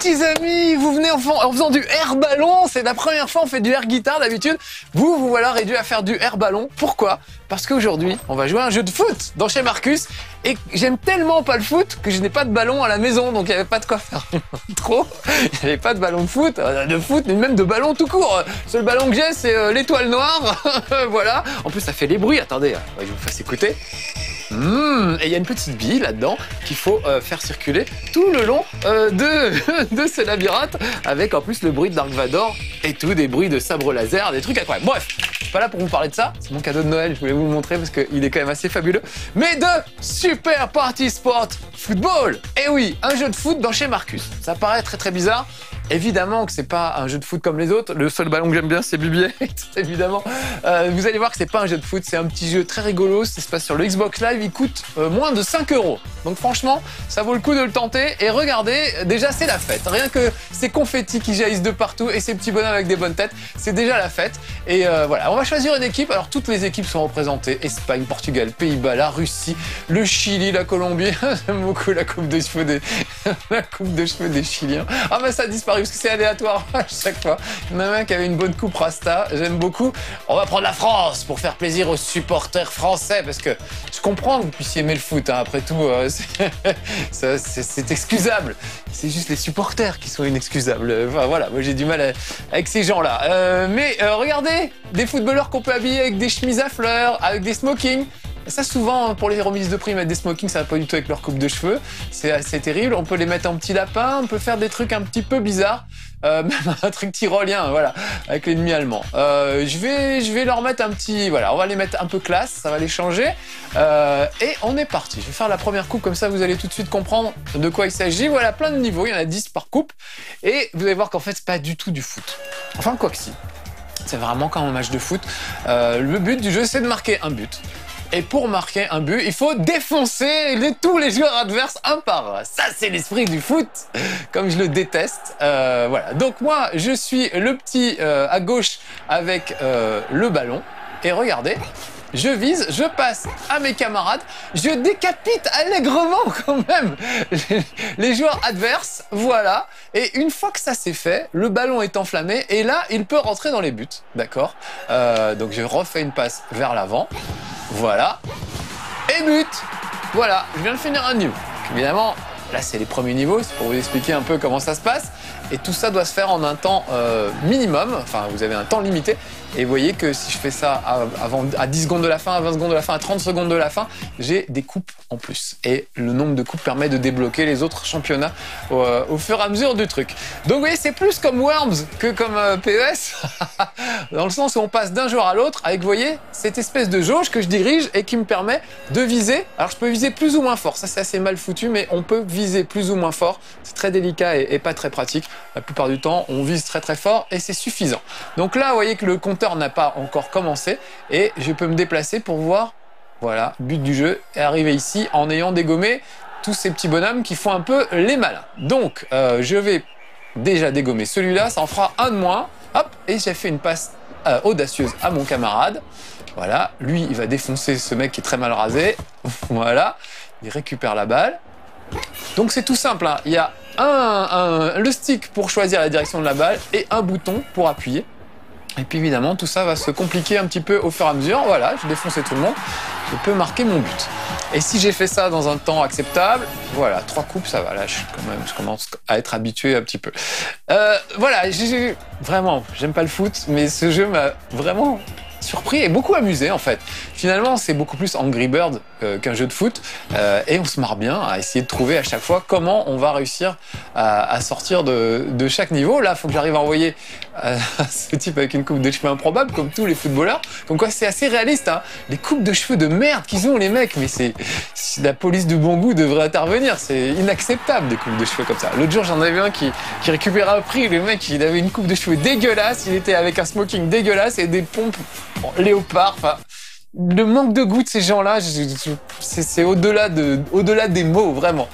petits amis, vous venez en faisant du air ballon, c'est la première fois on fait du air guitare d'habitude. Vous voilà réduit à faire du air ballon. Pourquoi? Parce qu'aujourd'hui, on va jouer à un jeu de foot dans chez Marcus. Et j'aime tellement pas le foot que je n'ai pas de ballon à la maison, donc il n'y avait pas de quoi faire trop. Il n'y avait pas de ballon de foot, mais même de ballon tout court. Le seul ballon que j'ai, c'est l'étoile noire. Voilà. En plus, ça fait les bruits. Attendez, je vous fasse écouter. Et il y a une petite bille là-dedans qu'il faut faire circuler tout le long de ce labyrinthe, avec en plus le bruit de Dark Vador et tout, des bruits de sabre laser, des trucs incroyables. Bref, je suis pas là pour vous parler de ça, c'est mon cadeau de Noël, je voulais vous le montrer parce qu'il est quand même assez fabuleux. Mais de Super Party Sport Football. Et oui, un jeu de foot dans chez Marcus. Ça paraît très très bizarre. Évidemment que c'est pas un jeu de foot comme les autres. Le seul ballon que j'aime bien, c'est BB-8, évidemment. Vous allez voir que c'est pas un jeu de foot, c'est un petit jeu très rigolo. Ça se passe sur le Xbox Live, il coûte moins de 5 €. Donc franchement, ça vaut le coup de le tenter. Et regardez, déjà c'est la fête. Rien que ces confettis qui jaillissent de partout et ces petits bonhommes avec des bonnes têtes, c'est déjà la fête. Et voilà, on va choisir une équipe. Alors toutes les équipes sont représentées. Espagne, Portugal, Pays-Bas, la Russie, le Chili, la Colombie. J'aime beaucoup la coupe de cheveux des Chiliens. Ah bah ça a disparu parce que c'est aléatoire à chaque fois. Il y en a un qui avait une bonne coupe rasta, j'aime beaucoup. On va prendre la France pour faire plaisir aux supporters français, parce que je comprends que vous puissiez aimer le foot, hein. Après tout, c'est excusable. C'est juste les supporters qui sont inexcusables. Enfin voilà, moi j'ai du mal avec ces gens-là. Mais regardez, des footballeurs qu'on peut habiller avec des chemises à fleurs, avec des smokings. Ça, souvent, pour les remises de prix, mettre des smokings, ça va pas du tout avec leur coupe de cheveux. C'est assez terrible. On peut les mettre en petit lapin, on peut faire des trucs un petit peu bizarres. Même un truc tyrolien, voilà, avec l'ennemi allemand. Je vais leur mettre un petit... Voilà, on va les mettre un peu classe, ça va les changer. Et on est parti. Je vais faire la première coupe, comme ça vous allez tout de suite comprendre de quoi il s'agit. Voilà, plein de niveaux, il y en a 10 par coupe. Et vous allez voir qu'en fait, c'est pas du tout du foot. Enfin, quoi que si. C'est vraiment comme un match de foot. Le but du jeu, c'est de marquer un but. Et pour marquer un but, il faut défoncer tous les joueurs adverses un par un. Ça, c'est l'esprit du foot, comme je le déteste. Voilà. Donc moi, je suis le petit à gauche avec le ballon. Et regardez, je vise, je passe à mes camarades, je décapite allègrement quand même les joueurs adverses, voilà. Et une fois que ça c'est fait, le ballon est enflammé et là, il peut rentrer dans les buts, d'accord. Donc je refais une passe vers l'avant, voilà. Et but. Voilà, je viens de finir un niveau. Évidemment, là c'est les premiers niveaux, c'est pour vous expliquer un peu comment ça se passe. Et tout ça doit se faire en un temps minimum, enfin vous avez un temps limité. Et vous voyez que si je fais ça à 10 secondes de la fin, à 20 secondes de la fin, à 30 secondes de la fin, j'ai des coupes en plus. Et le nombre de coupes permet de débloquer les autres championnats au fur et à mesure du truc. Donc vous voyez, c'est plus comme Worms que comme PES, dans le sens où on passe d'un joueur à l'autre avec, vous voyez, cette espèce de jauge que je dirige et qui me permet de viser. Alors je peux viser plus ou moins fort, ça c'est assez mal foutu, mais on peut viser plus ou moins fort. C'est très délicat et pas très pratique. La plupart du temps, on vise très très fort et c'est suffisant. Donc là, vous voyez que le compteur n'a pas encore commencé et je peux me déplacer pour voir, voilà, but du jeu, et arriver ici en ayant dégommé tous ces petits bonhommes qui font un peu les malins. Donc, je vais déjà dégommer celui-là, ça en fera un de moins. Hop, et j'ai fait une passe audacieuse à mon camarade. Voilà, lui, il va défoncer ce mec qui est très mal rasé. Voilà, il récupère la balle. Donc c'est tout simple, hein. Il y a le stick pour choisir la direction de la balle et un bouton pour appuyer. Et puis évidemment, tout ça va se compliquer un petit peu au fur et à mesure. Voilà, j'ai défoncé tout le monde, je peux marquer mon but. Et si j'ai fait ça dans un temps acceptable, voilà, 3 coupes, ça va. Là, je commence à être habitué un petit peu. Voilà, vraiment, j'aime pas le foot, mais ce jeu m'a vraiment surpris et beaucoup amusé en fait. Finalement, c'est beaucoup plus Angry Bird qu'un jeu de foot et on se marre bien à essayer de trouver à chaque fois comment on va réussir à sortir de chaque niveau. Là, il faut que j'arrive à envoyer ce type avec une coupe de cheveux improbable comme tous les footballeurs. Comme quoi, c'est assez réaliste, hein. Les coupes de cheveux de merde qu'ils ont les mecs, mais la police de bon goût devrait intervenir. C'est inacceptable des coupes de cheveux comme ça. L'autre jour, j'en avais un qui récupérait un prix. Le mec, il avait une coupe de cheveux dégueulasse. Il était avec un smoking dégueulasse et des pompes léopard. Enfin, le manque de goût de ces gens-là, c'est au-delà des mots, vraiment.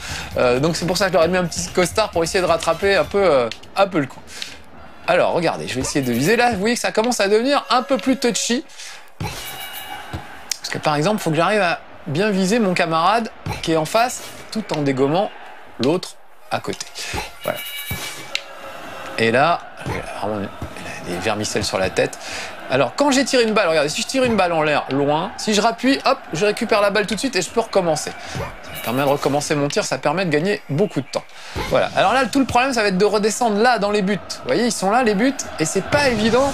Donc c'est pour ça que je leur ai mis un petit costard pour essayer de rattraper un peu le coup. Alors, regardez, je vais essayer de viser là. Vous voyez que ça commence à devenir un peu plus touchy. Parce que par exemple, il faut que j'arrive à bien viser mon camarade qui est en face, tout en dégommant l'autre à côté. Voilà. Et là, il a des vermicelles sur la tête. Alors, quand j'ai tiré une balle, regardez, si je tire une balle en l'air loin, si je rappuie, hop, je récupère la balle tout de suite et je peux recommencer. Ça permet de recommencer mon tir, ça permet de gagner beaucoup de temps. Voilà. Alors là, tout le problème, ça va être de redescendre là, dans les buts. Vous voyez, ils sont là, les buts, et c'est pas évident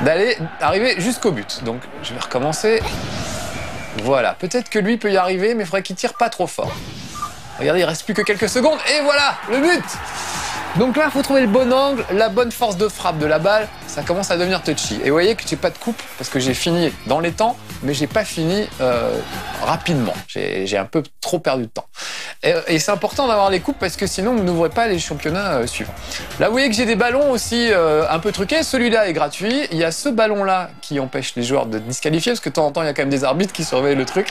d'arriver jusqu'au but. Donc, je vais recommencer. Voilà. Peut-être que lui peut y arriver, mais il faudrait qu'il tire pas trop fort. Regardez, il reste plus que quelques secondes, et voilà, le but! Donc là, il faut trouver le bon angle, la bonne force de frappe de la balle. Ça commence à devenir touchy. Et vous voyez que j'ai pas de coupe parce que j'ai fini dans les temps, mais j'ai pas fini rapidement. J'ai un peu trop perdu de temps. Et c'est important d'avoir les coupes parce que sinon, vous n'ouvrez pas les championnats suivants. Là, vous voyez que j'ai des ballons aussi un peu truqués. Celui-là est gratuit. Il y a ce ballon-là qui empêche les joueurs de disqualifier parce que de temps en temps, il y a quand même des arbitres qui surveillent le truc.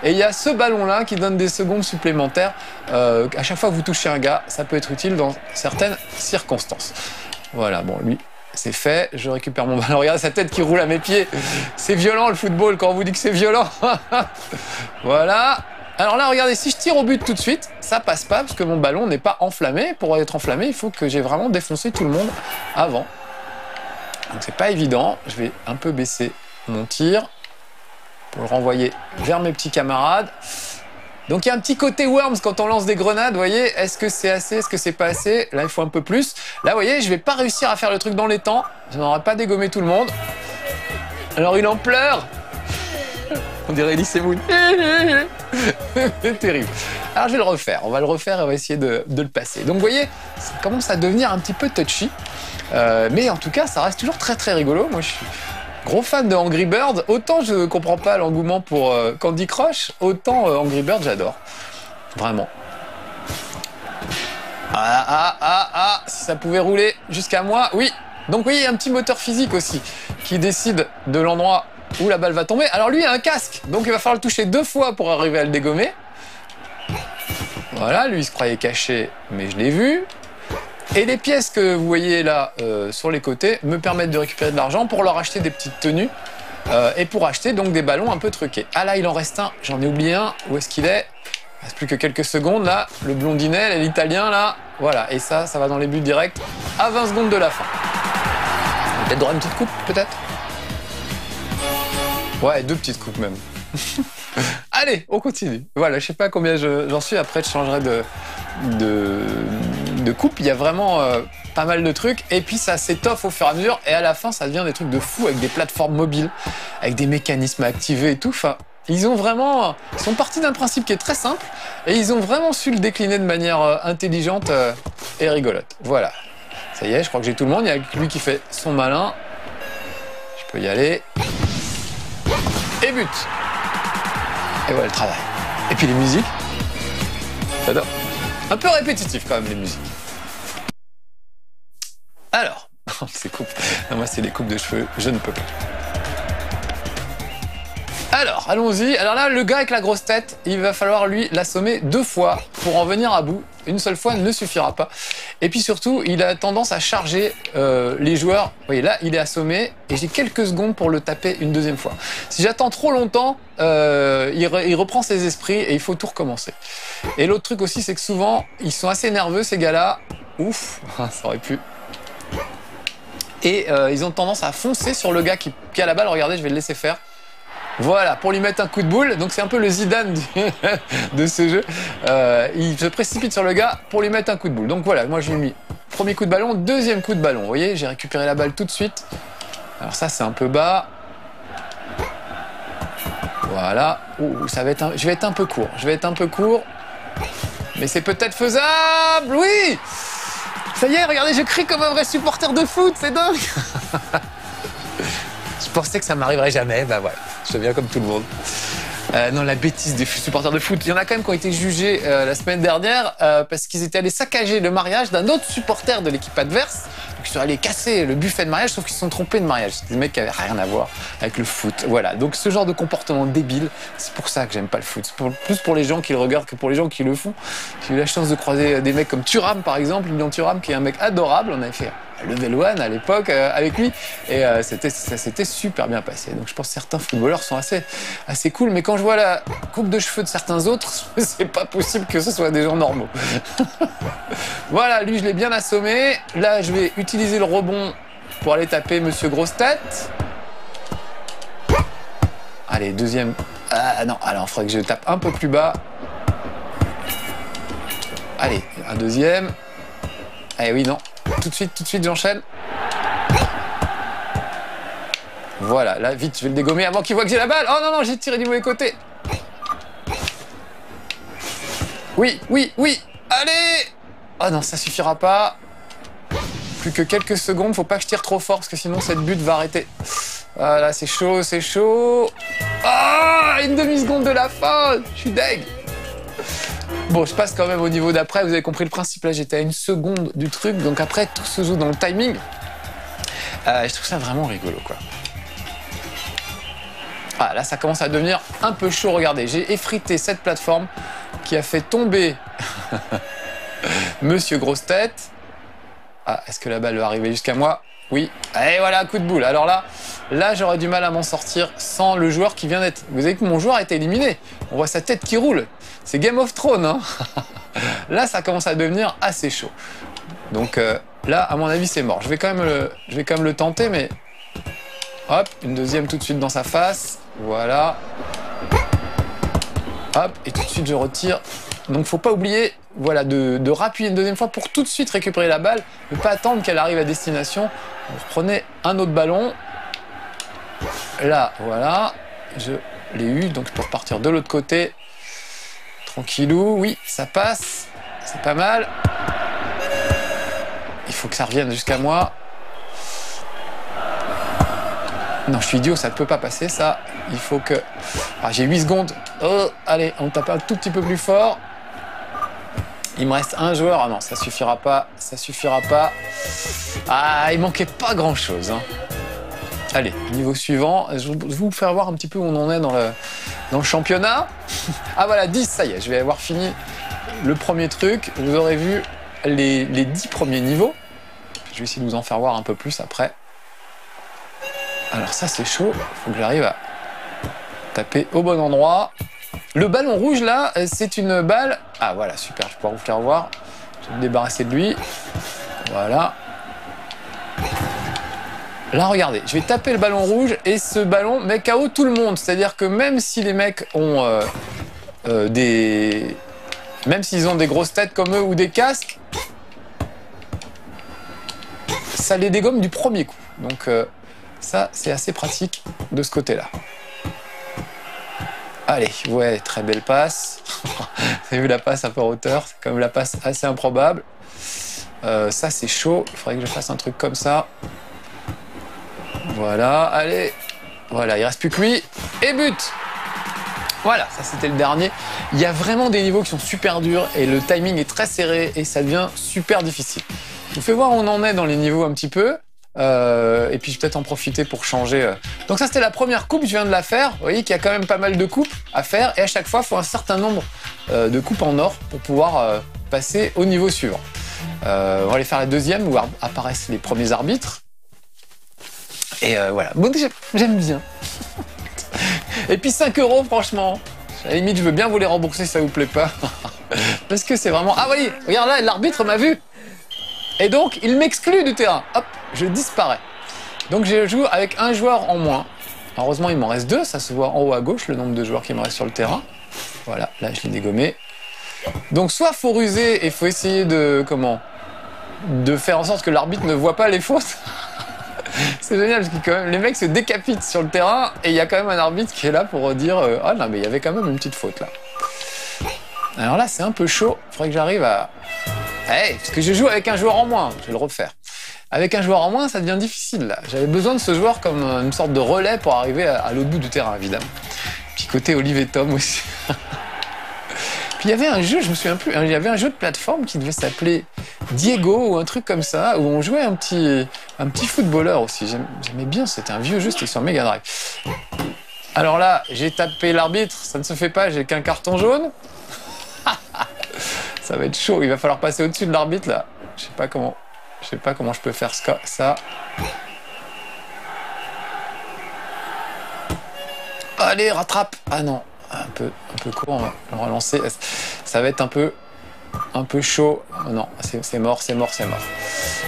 Et il y a ce ballon-là qui donne des secondes supplémentaires. À chaque fois que vous touchez un gars, ça peut être utile dans certaines circonstances. Voilà, bon, lui, c'est fait. Je récupère mon ballon. Regardez sa tête qui roule à mes pieds. C'est violent, le football, quand on vous dit que c'est violent. Voilà. Alors là, regardez, si je tire au but tout de suite, ça passe pas parce que mon ballon n'est pas enflammé. Pour être enflammé, il faut que j'ai vraiment défoncé tout le monde avant. Donc c'est pas évident. Je vais un peu baisser mon tir pour le renvoyer vers mes petits camarades. Donc il y a un petit côté Worms quand on lance des grenades, vous voyez, est-ce que c'est assez, est-ce que c'est pas assez? Là, il faut un peu plus. Là, vous voyez, je vais pas réussir à faire le truc dans les temps. Je n'aurai pas dégommé tout le monde. Alors, il en pleure. On dirait Elise Moon. C'est terrible. Alors, je vais le refaire. On va le refaire et on va essayer de le passer. Donc, vous voyez, ça commence à devenir un petit peu touchy. Mais en tout cas, ça reste toujours très, très rigolo. Moi, je suis gros fan de Angry Birds. Autant je comprends pas l'engouement pour Candy Crush, autant Angry Birds j'adore. Vraiment. Si ça pouvait rouler jusqu'à moi, oui. Donc vous voyez, il y a un petit moteur physique aussi qui décide de l'endroit où la balle va tomber. Alors lui, il a un casque, donc il va falloir le toucher 2 fois pour arriver à le dégommer. Voilà, lui il se croyait caché, mais je l'ai vu. Et les pièces que vous voyez là sur les côtés me permettent de récupérer de l'argent pour leur acheter des petites tenues et pour acheter donc des ballons un peu truqués. Ah là, il en reste un, j'en ai oublié un. Où est-ce qu'il est? Il reste plus que quelques secondes là. Le blondinet, l'italien là. Voilà, et ça va dans les buts directs à 20 secondes de la fin. Peut-être droit à une petite coupe, peut-être? Ouais, 2 petites coupes même. Allez, on continue. Voilà, je sais pas combien j'en suis. Après, je changerai de coupe. Il y a vraiment pas mal de trucs. Et puis, ça s'étoffe au fur et à mesure. Et à la fin, ça devient des trucs de fou avec des plateformes mobiles, avec des mécanismes activés et tout. Enfin, ils sont partis d'un principe qui est très simple. Et ils ont vraiment su le décliner de manière intelligente et rigolote. Voilà. Ça y est, je crois que j'ai tout le monde. Il y a lui qui fait son malin. Je peux y aller. Et but. Et voilà le travail. Et puis les musiques. J'adore. Un peu répétitif quand même les musiques. Alors, ces coupes. Non, moi c'est les coupes de cheveux, je ne peux pas. Alors, allons-y. Alors là, le gars avec la grosse tête, il va falloir lui l'assommer 2 fois pour en venir à bout. Une seule fois ne suffira pas. Et puis surtout, il a tendance à charger les joueurs. Vous voyez, là, il est assommé et j'ai quelques secondes pour le taper une 2e fois. Si j'attends trop longtemps, il reprend ses esprits et il faut tout recommencer. Et l'autre truc aussi, c'est que souvent, ils sont assez nerveux, ces gars-là. Ouf, ça aurait pu. Et ils ont tendance à foncer sur le gars qui a la balle. Regardez, je vais le laisser faire. Voilà, pour lui mettre un coup de boule. Donc c'est un peu le Zidane de ce jeu. Il se précipite sur le gars pour lui mettre un coup de boule. Donc voilà, moi j'ai mis premier coup de ballon, 2e coup de ballon. Vous voyez, j'ai récupéré la balle tout de suite. Alors ça, c'est un peu bas. Voilà. Ouh, je vais être un peu court. Je vais être un peu court. Mais c'est peut-être faisable. Oui! Ça y est, regardez, je crie comme un vrai supporter de foot. C'est dingue! Je pensais que ça m'arriverait jamais, bah voilà, je deviens comme tout le monde. Non, la bêtise des supporters de foot. Il y en a quand même qui ont été jugés la semaine dernière parce qu'ils étaient allés saccager le mariage d'un autre supporter de l'équipe adverse. Donc ils sont allés casser le buffet de mariage, sauf qu'ils se sont trompés de mariage. C'est des mecs qui avaient rien à voir avec le foot. Voilà, donc ce genre de comportement débile, c'est pour ça que j'aime pas le foot. C'est plus pour les gens qui le regardent que pour les gens qui le font. J'ai eu la chance de croiser des mecs comme Thuram, par exemple, Lilian Thuram, qui est un mec adorable. On avait fait level 1 à l'époque avec lui. Et ça s'était super bien passé. Donc je pense que certains footballeurs sont assez cool. Mais quand je vois la coupe de cheveux de certains autres, c'est pas possible que ce soit des gens normaux. Voilà, lui je l'ai bien assommé. Là je vais utiliser le rebond pour aller taper Monsieur Grosse Tête. Allez, deuxième. Ah non, alors il faudrait que je tape un peu plus bas. Allez, un deuxième. Eh oui, non. Tout de suite, j'enchaîne. Voilà, là, vite, je vais le dégommer avant qu'il voit que j'ai la balle. Oh non, non, j'ai tiré du mauvais côté. Oui. Allez! Oh non, ça suffira pas. Plus que quelques secondes, faut pas que je tire trop fort parce que sinon cette butte va arrêter. Voilà, c'est chaud. Ah, une demi-seconde de la fin. Je suis deg. Bon, je passe quand même au niveau d'après. Vous avez compris le principe. Là, j'étais à une seconde du truc. Donc après, tout se joue dans le timing. Je trouve ça vraiment rigolo, quoi. Ah, là, ça commence à devenir un peu chaud. Regardez, j'ai effrité cette plateforme qui a fait tomber Monsieur Grosse Tête. Ah, est-ce que la balle va arriver jusqu'à moi? Oui. Et voilà, coup de boule. Alors là, j'aurais du mal à m'en sortir sans le joueur qui vient d'être... Vous avez vu que mon joueur a été éliminé. On voit sa tête qui roule. C'est Game of Thrones, hein. Là, ça commence à devenir assez chaud. Donc là, à mon avis, c'est mort. Je vais quand même le tenter, mais... Hop, une deuxième tout de suite dans sa face. Voilà. Hop, et tout de suite, je retire. Donc, faut pas oublier, voilà, de rappuyer une deuxième fois pour tout de suite récupérer la balle. Ne pas attendre qu'elle arrive à destination. Vous reprenez un autre ballon. Là, voilà. Je l'ai eu, donc je peux repartir de l'autre côté. Tranquillou, oui, ça passe. C'est pas mal. Il faut que ça revienne jusqu'à moi. Non, je suis idiot, ça ne peut pas passer, ça. Il faut que... Ah, j'ai 8 secondes. Oh, allez, on tape un tout petit peu plus fort. Il me reste un joueur. Ah non, ça suffira pas. Ça suffira pas. Ah, il manquait pas grand-chose, hein. Allez, niveau suivant. Je vais vous faire voir un petit peu où on en est dans le championnat. Ah voilà, 10, ça y est, je vais avoir fini le premier truc. Vous aurez vu les 10 premiers niveaux. Je vais essayer de vous en faire voir un peu plus après. Alors ça, c'est chaud. Il faut que j'arrive à taper au bon endroit. Le ballon rouge, là, c'est une balle... Ah voilà, super, je vais pouvoir vous faire voir. Je vais me débarrasser de lui. Voilà. Là, regardez, je vais taper le ballon rouge et ce ballon met KO tout le monde. C'est-à-dire que même si les mecs ont même s'ils ont des grosses têtes comme eux ou des casques, ça les dégomme du premier coup. Donc ça, c'est assez pratique de ce côté-là. Allez, ouais, très belle passe. Vous avez vu la passe un peu en hauteur, c'est quand même la passe assez improbable. Ça, c'est chaud. Il faudrait que je fasse un truc comme ça. Voilà, allez. Voilà, il reste plus que lui. Et but! Voilà, ça c'était le dernier. Il y a vraiment des niveaux qui sont super durs et le timing est très serré et ça devient super difficile. Je vous fais voir où on en est dans les niveaux un petit peu. Et puis je vais peut-être en profiter pour changer. Donc ça c'était la première coupe, je viens de la faire. Vous voyez qu'il y a quand même pas mal de coupes à faire et à chaque fois il faut un certain nombre de coupes en or pour pouvoir passer au niveau suivant. On va aller faire la deuxième où apparaissent les premiers arbitres. Et voilà, bon, j'aime bien. Et puis 5 € franchement. À la limite je veux bien vous les rembourser si ça vous plaît pas. Parce que c'est vraiment... Ah oui, regarde là, l'arbitre m'a vu. Et donc il m'exclut du terrain. Hop, je disparais. Donc je joue avec un joueur en moins. Heureusement il m'en reste 2, ça se voit en haut à gauche le nombre de joueurs qui me restent sur le terrain. Voilà, là je l'ai dégommé. Donc soit faut ruser et faut essayer de faire en sorte que l'arbitre ne voit pas les fautes. C'est génial parce que quand même, les mecs se décapitent sur le terrain et il y a quand même un arbitre qui est là pour dire ah non mais il y avait quand même une petite faute là. Alors là c'est un peu chaud, il faudrait que j'arrive à... Hey, parce que je joue avec un joueur en moins, je vais le refaire. Avec un joueur en moins, ça devient difficile là. J'avais besoin de ce joueur comme une sorte de relais pour arriver à l'autre bout du terrain, évidemment. Puis côté Olive et Tom aussi. Puis il y avait un jeu, je me souviens plus, il y avait un jeu de plateforme qui devait s'appeler Diego ou un truc comme ça, où on jouait un petit footballeur aussi. J'aimais bien, c'était un vieux jeu, c'était sur Mega Drive. Alors là, j'ai tapé l'arbitre, ça ne se fait pas, j'ai qu'un carton jaune. Ça va être chaud, il va falloir passer au-dessus de l'arbitre là. Je sais pas comment Je sais pas comment je peux faire ça. Allez, rattrape. Ah non, un peu court, on va le relancer. Ça va être un peu chaud. Non, c'est mort.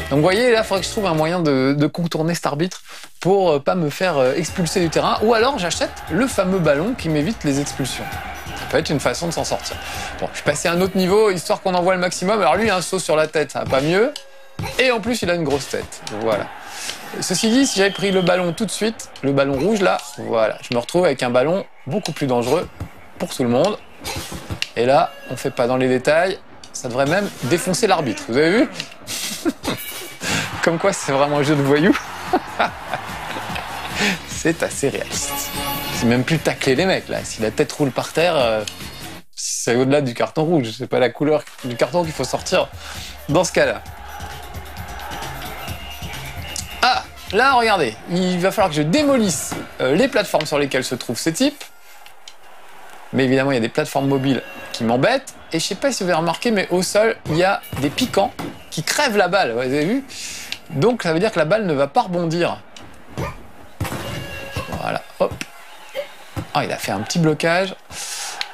Donc vous voyez, là, il faudrait que je trouve un moyen de contourner cet arbitre pour pas me faire expulser du terrain. Ou alors j'achète le fameux ballon qui m'évite les expulsions. Ça peut être une façon de s'en sortir. Bon, je suis passé à un autre niveau, histoire qu'on en voit le maximum. Alors lui, il a un saut sur la tête, ça va pas mieux. Et en plus, il a une grosse tête. Voilà. Ceci dit, si j'avais pris le ballon tout de suite, le ballon rouge là, voilà, je me retrouve avec un ballon beaucoup plus dangereux pour tout le monde. Et là, on fait pas dans les détails, ça devrait même défoncer l'arbitre. Vous avez vu? Comme quoi, c'est vraiment un jeu de voyous. C'est assez réaliste. C'est même plus tacler les mecs là. Si la tête roule par terre, c'est au-delà du carton rouge. C'est pas la couleur du carton qu'il faut sortir dans ce cas-là. Ah, là, regardez, il va falloir que je démolisse les plateformes sur lesquelles se trouvent ces types. Mais évidemment, il y a des plateformes mobiles qui m'embêtent. Et je sais pas si vous avez remarqué, mais au sol, il y a des piquants qui crèvent la balle. Vous avez vu? Donc, ça veut dire que la balle ne va pas rebondir. Voilà, hop. Ah, il a fait un petit blocage.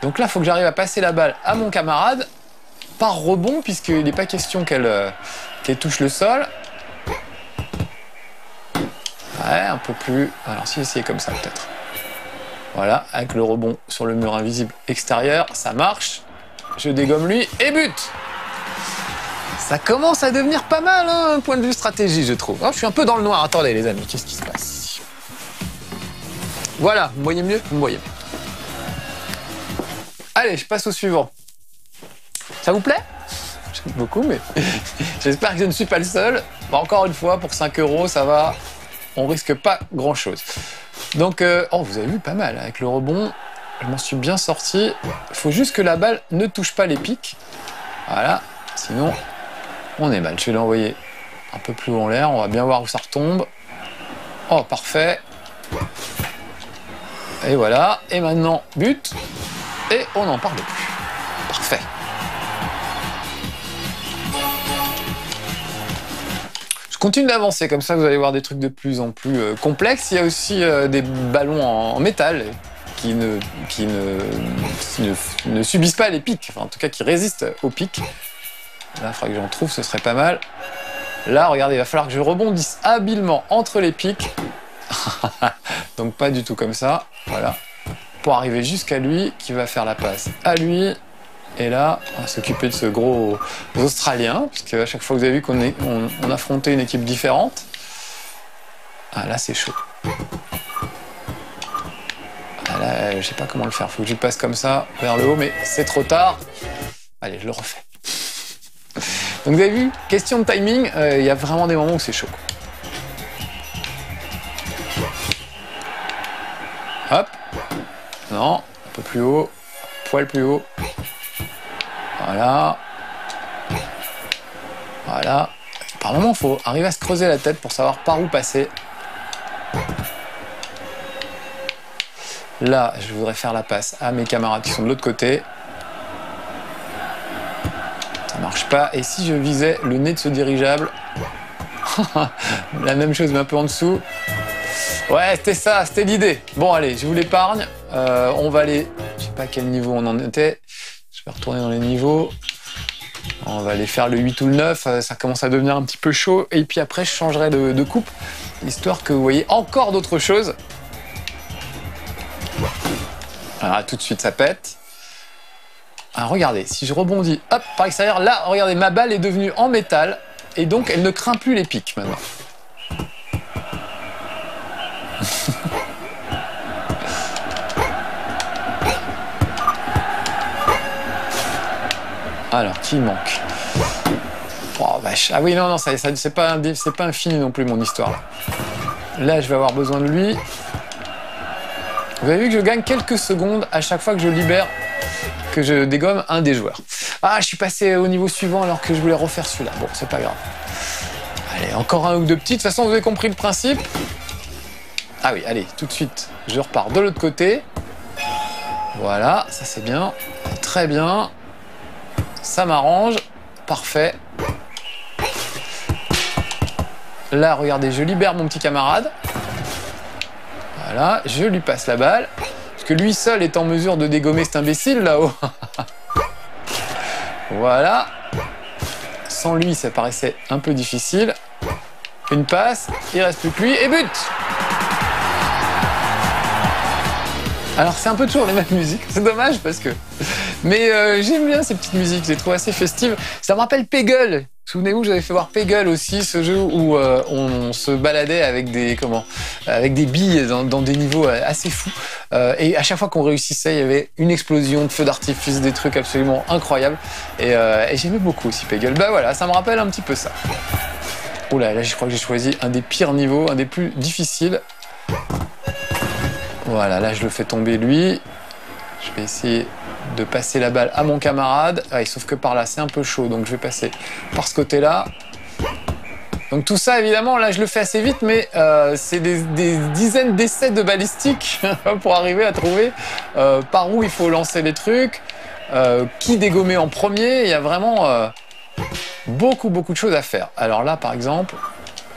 Donc là, il faut que j'arrive à passer la balle à mon camarade par rebond, puisqu'il n'est pas question qu'elle touche le sol. Ouais, un peu plus. Alors, si j'essayais comme ça, peut-être. Voilà, avec le rebond sur le mur invisible extérieur, ça marche. Je dégomme lui et but. Ça commence à devenir pas mal, hein, point de vue stratégie, je trouve. Oh, je suis un peu dans le noir. Attendez, les amis, qu'est-ce qui se passe ici? Voilà, vous me voyez mieux? Vous me voyez mieux. Allez, je passe au suivant. Ça vous plaît? J'aime beaucoup, mais j'espère que je ne suis pas le seul. Bon, encore une fois, pour 5 €, ça va. On risque pas grand-chose. Donc, oh, vous avez vu pas mal. Avec le rebond, je m'en suis bien sorti. Il faut juste que la balle ne touche pas les pics. Voilà, sinon, on est mal. Je vais l'envoyer un peu plus haut en l'air. On va bien voir où ça retombe. Oh, parfait. Et voilà. Et maintenant, but. Et on n'en parle plus. Parfait. Je continue d'avancer, comme ça vous allez voir des trucs de plus en plus complexes. Il y a aussi des ballons en métal qui ne subissent pas les pics, enfin en tout cas qui résistent aux pics. Là, il faudrait que j'en trouve, ce serait pas mal. Là, regardez, il va falloir que je rebondisse habilement entre les pics. Donc pas du tout comme ça, voilà. Pour arriver jusqu'à lui, qui va faire la passe à lui. Et là, on va s'occuper de ce gros Australien, puisque à chaque fois que vous avez vu qu'on affrontait une équipe différente. Ah là, c'est chaud. Ah là, je sais pas comment le faire. Faut que je passe comme ça vers le haut, mais c'est trop tard. Allez, je le refais. Donc vous avez vu, question de timing, il y a vraiment des moments où c'est chaud. Hop. Non, un peu plus haut. Poil plus haut. Voilà. Voilà. Par moment, il faut arriver à se creuser la tête pour savoir par où passer. Là, je voudrais faire la passe à mes camarades qui sont de l'autre côté. Ça marche pas. Et si je visais le nez de ce dirigeable? La même chose, mais un peu en dessous. Ouais, c'était ça, c'était l'idée. Bon, allez, je vous l'épargne. On va aller... Je sais pas à quel niveau on en était. Je vais retourner dans les niveaux. On va aller faire le 8 ou le 9. Ça commence à devenir un petit peu chaud. Et puis après, je changerai de coupe, histoire que vous voyez encore d'autres choses. Alors, tout de suite, ça pète. Alors, regardez, si je rebondis hop, par l'extérieur, là, regardez, ma balle est devenue en métal. Et donc, elle ne craint plus les pics, maintenant. Alors, qui manque? Oh, vache. Ah oui, non, c'est pas infini non plus, mon histoire. Là, je vais avoir besoin de lui. Vous avez vu que je gagne quelques secondes à chaque fois que je libère, que je dégomme un des joueurs. Ah, je suis passé au niveau suivant alors que je voulais refaire celui-là. Bon, c'est pas grave. Allez, encore un ou deux petits. De toute façon, vous avez compris le principe. Ah oui, allez, tout de suite, je repars de l'autre côté. Voilà, ça c'est bien. Très bien. Ça m'arrange. Parfait. Là, regardez, je libère mon petit camarade. Voilà, je lui passe la balle. Parce que lui seul est en mesure de dégommer cet imbécile là-haut. Voilà. Sans lui, ça paraissait un peu difficile. Une passe, il reste plus que lui et but! Alors c'est un peu toujours les mêmes musiques, c'est dommage parce que... Mais j'aime bien ces petites musiques, je les trouve assez festives. Ça me rappelle Peggle. Souvenez-vous, j'avais fait voir Peggle aussi, ce jeu où on se baladait avec des billes dans des niveaux assez fous. Et à chaque fois qu'on réussissait, il y avait une explosion de feux d'artifice, des trucs absolument incroyables. Et j'aimais beaucoup aussi Peggle. Bah voilà, ça me rappelle un petit peu ça. Oh là, je crois que j'ai choisi un des pires niveaux, un des plus difficiles. Voilà, là je le fais tomber lui. Je vais essayer de passer la balle à mon camarade. Ouais, sauf que par là, c'est un peu chaud, donc je vais passer par ce côté-là. Donc tout ça, évidemment, là, je le fais assez vite, mais c'est des dizaines d'essais de balistique pour arriver à trouver par où il faut lancer les trucs, qui dégommer en premier. Il y a vraiment beaucoup de choses à faire. Alors là, par exemple,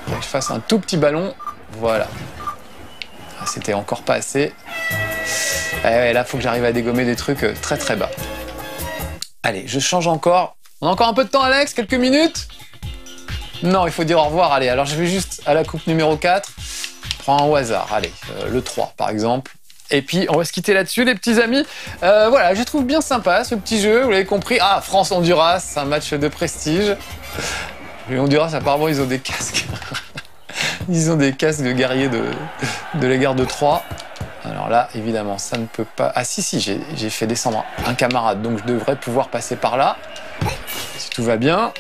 il faut que je fasse un tout petit ballon. Voilà. C'était encore pas assez. Et là, il faut que j'arrive à dégommer des trucs très bas. Allez, je change encore. On a encore un peu de temps, Alex? Quelques minutes? Non, il faut dire au revoir. Allez, alors je vais juste à la coupe numéro 4. Je prends un au hasard. Allez, le 3, par exemple. Et puis, on va se quitter là-dessus, les petits amis. Voilà, je trouve bien sympa ce petit jeu. Vous l'avez compris. Ah, France-Honduras, c'est un match de prestige. Les Honduras, apparemment, ils ont des casques. Ils ont des casques de guerriers de la guerre de Troie. Alors là, évidemment, ça ne peut pas... Ah si, j'ai fait descendre un camarade, donc je devrais pouvoir passer par là, si tout va bien.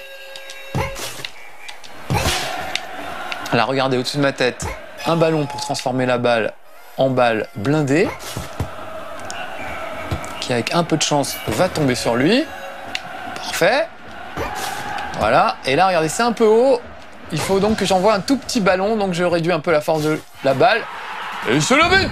Là, regardez, au-dessus de ma tête, un ballon pour transformer la balle en balle blindée, qui, avec un peu de chance, va tomber sur lui. Parfait. Voilà. Et là, regardez, c'est un peu haut. Il faut donc que j'envoie un tout petit ballon, donc je réduis un peu la force de la balle. Et c'est le but!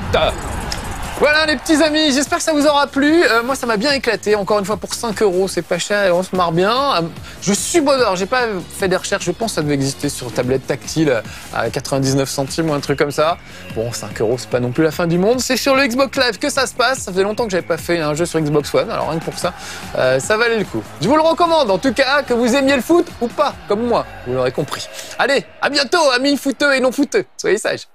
Voilà les petits amis, j'espère que ça vous aura plu. Moi ça m'a bien éclaté, encore une fois pour 5 €, c'est pas cher et on se marre bien. Je suis bonheur, j'ai pas fait des recherches, je pense que ça devait exister sur tablette tactile à 99 centimes ou un truc comme ça. Bon, 5 € c'est pas non plus la fin du monde, c'est sur le Xbox Live que ça se passe. Ça faisait longtemps que j'avais pas fait un jeu sur Xbox One, alors rien que pour ça, ça valait le coup. Je vous le recommande, en tout cas, que vous aimiez le foot ou pas, comme moi, vous l'aurez compris. Allez, à bientôt amis footeux et non footeux, soyez sages.